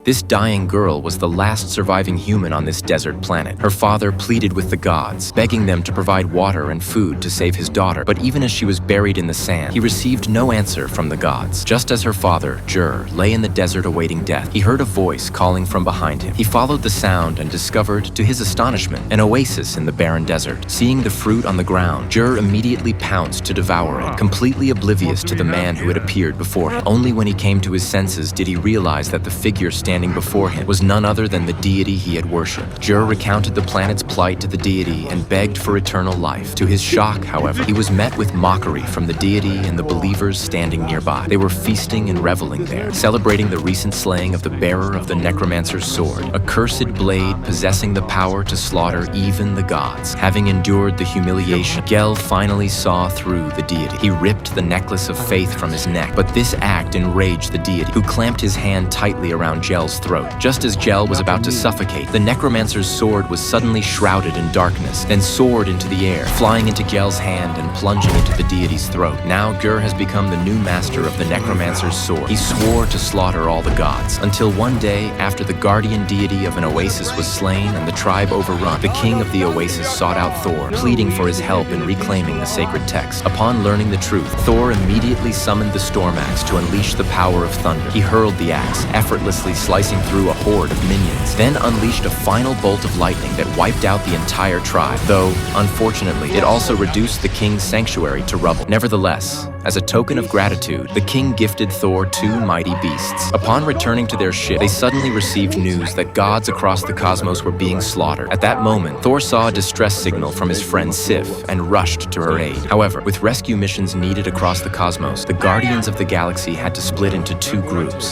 This dying girl was the last surviving human on this desert planet. Her father pleaded with the gods, begging them to provide water and food to save his daughter, but even as she was buried in the sand, he received no answer from the gods. Just as her father, Jur, lay in the desert awaiting death, he heard a voice calling from behind him. He followed the sound and discovered, to his astonishment, an oasis in the barren desert. Seeing the fruit on the ground, Jur immediately pounced to devour it, completely oblivious to the man who had appeared before him. Only when he came to his senses did he realize that the figure standing before him was none other than the deity he had worshipped. Jur recounted the planet's plight to the deity and begged for eternal life. To his shock, however, he was met with mockery from the deity and the believers standing nearby. They were feasting and reveling there, celebrating the recent slaying of the bearer of the necromancer's sword, a cursed blade possessing the power to slaughter even the gods. Having endured the humiliation, Gel finally saw through the deity. He ripped the necklace of faith from his neck, but this act enraged the deity, who clamped his hand tightly around Gel's throat. Just as Gel was about to suffocate, the necromancer's sword was suddenly shrouded in darkness, then soared into the air, flying into Gel's hand and plunging into the deity's throat. Now Gur has become the new master of the necromancer's sword. He swore to slaughter all the gods, until one day, after the guardian deity of an oasis was slain and the tribe overrun, the king of the oasis sought out Thor, pleading for his help in reclaiming the sacred text. Upon learning the truth, Thor immediately summoned the storm axe to unleash the power of thunder. He hurled the axe, effortlessly slicing through a horde of minions, then unleashed a final bolt of lightning that wiped out the entire tribe, though, unfortunately, it also reduced the king's sanctuary to rubble. Nevertheless, as a token of gratitude, the king gifted Thor 2 mighty beasts. Upon returning to their ship, they suddenly received news that gods across the cosmos were being slaughtered. At that moment, Thor saw a distress signal from his friend Sif and rushed to her aid. However, with rescue missions needed across the cosmos, the Guardians of the Galaxy had to split into 2 groups.